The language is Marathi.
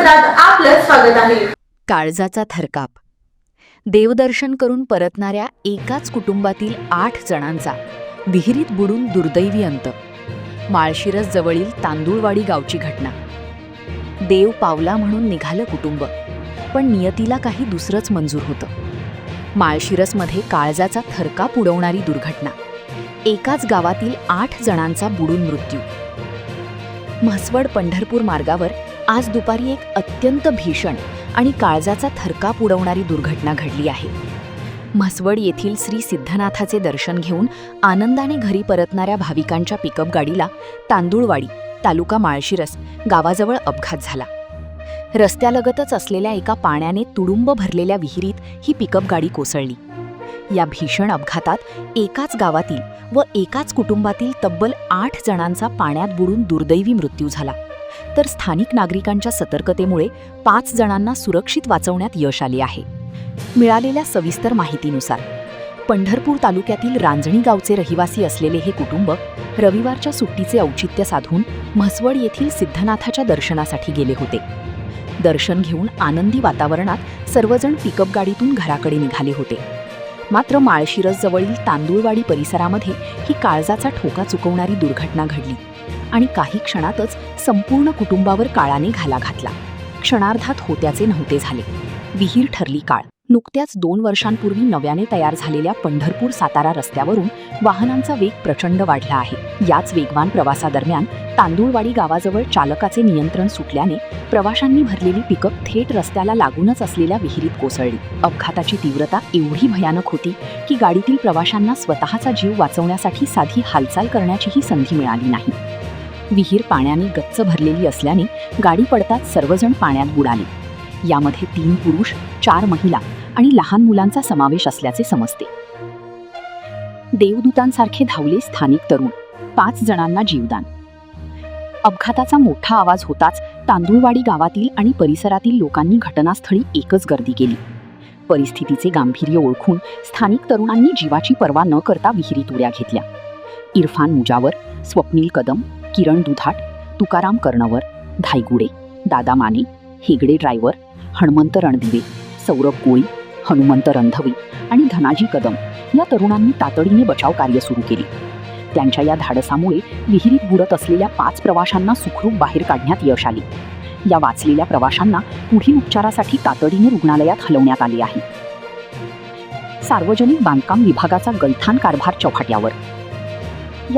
वृत्तपत्रात आपलं स्वागत आहे. काळजाचा थरकाप. देवदर्शन करून परतणाऱ्या एकाच कुटुंबातील 8 जणांचा विहिरीत बुडून दुर्दैवी अंत. माळशिरस जवळील तांदूळवाडी गावची घटना. देव पावला म्हणून निघालं कुटुंब, पण नियतीला काही दुसरंच मंजूर होतं. माळशिरसमध्ये काळजाचा थरकाप उडवणारी दुर्घटना. एकाच गावातील 8 जणांचा बुडून मृत्यू. म्हसवड पंढरपूर मार्गावर आज दुपारी एक अत्यंत भीषण आणि काळजाचा थरकाप उडवणारी दुर्घटना घडली आहे. म्हसवड येथील श्री सिद्धनाथाचे दर्शन घेऊन आनंदाने घरी परतणाऱ्या भाविकांच्या पिकअप गाडीला तांदूळवाडी, तालुका माळशिरस गावाजवळ अपघात झाला. रस्त्यालगतच असलेल्या एका पाण्याने तुडुंब भरलेल्या विहिरीत ही पिकअप गाडी कोसळली. या भीषण अपघातात एकाच गावातील व एकाच कुटुंबातील तब्बल 8 जणांचा पाण्यात बुडून दुर्दैवी मृत्यू झाला. तर स्थानिक नागरिकांच्या सतर्कतेमुळे 5 जणांना सुरक्षित वाचवण्यात यश आले आहे. मिळालेल्या सविस्तर माहितीनुसार पंढरपूर तालुक्यातील रांजणी गावचे रहिवासी असलेले हे कुटुंब रविवारच्या सुट्टीचे औचित्य साधून म्हसवड येथील सिद्धनाथाच्या दर्शनासाठी गेले होते. दर्शन घेऊन आनंदी वातावरणात सर्वजण पिकअप गाडीतून घराकडे निघाले होते. मात्र माळशिरस जवळील तांदूळवाडी परिसरामध्ये ही काळजाचा ठोका चुकवणारी दुर्घटना घडली आणि काही क्षणातच संपूर्ण कुटुंबावर काळाने घाला घातला. क्षणार्धात होत्याचे नव्हते झाले. विहीर ठरली काळ. नुकत्याच 2 वर्षांपूर्वी नव्याने तयार झालेल्या पंढरपूर सातारा रस्त्यावरून वाहनांचा वेग प्रचंड वाढला आहे. याच वेगवान प्रवासादरम्यान तांदूळवाडी गावाजवळ चालकाचे नियंत्रण सुटल्याने प्रवाशांनी भरलेली पिकअप थेट रस्त्याला लागूनच असलेल्या विहिरीत कोसळली. अपघाताची तीव्रता एवढी भयानक होती की गाडीतील प्रवाशांना स्वतःचा जीव वाचवण्यासाठी साधी हालचाल करण्याचीही संधी मिळाली नाही. विहीर पाण्याने गच्च भरलेली असल्याने गाडी पडताच सर्वजण पाण्यात बुडाले. यामध्ये 3 पुरुष, 4 महिला आणि लहान मुलांचा समावेश असल्याचे समजते. देवदूतांसारखे धावले स्थानिक तरुण. 5 जणांना जीवदान. अपघाताचा मोठा आवाज होताच तांदूळवाडी गावातील आणि परिसरातील लोकांनी घटनास्थळी एकच गर्दी केली. परिस्थितीचे गांभीर्य ओळखून स्थानिक तरुणांनी जीवाची पर्वा न करता विहिरीत उड्या घेतल्या. इरफान मुजावर, स्वप्नील कदम, किरण दुधाट, तुकाराम कर्णवर, धायगुडे, दादा माने, हेगडे ड्रायव्हर, हनुमंत रणदिवे, सौरभ कोळी, हनुमंत रणधवे आणि धनाजी कदम या तरुणांनी तातडीने बचाव कार्य सुरू केले. त्यांच्या या धाडसामुळे विहिरीत बुडत असलेल्या 5 प्रवाशांना सुखरूप बाहेर काढण्यात यश आले. या वाचलेल्या प्रवाशांना पुढील उपचारासाठी तातडीने रुग्णालयात हलवण्यात आले आहे. सार्वजनिक बांधकाम विभागाचा गलथान कारभार चौफाट्यावर.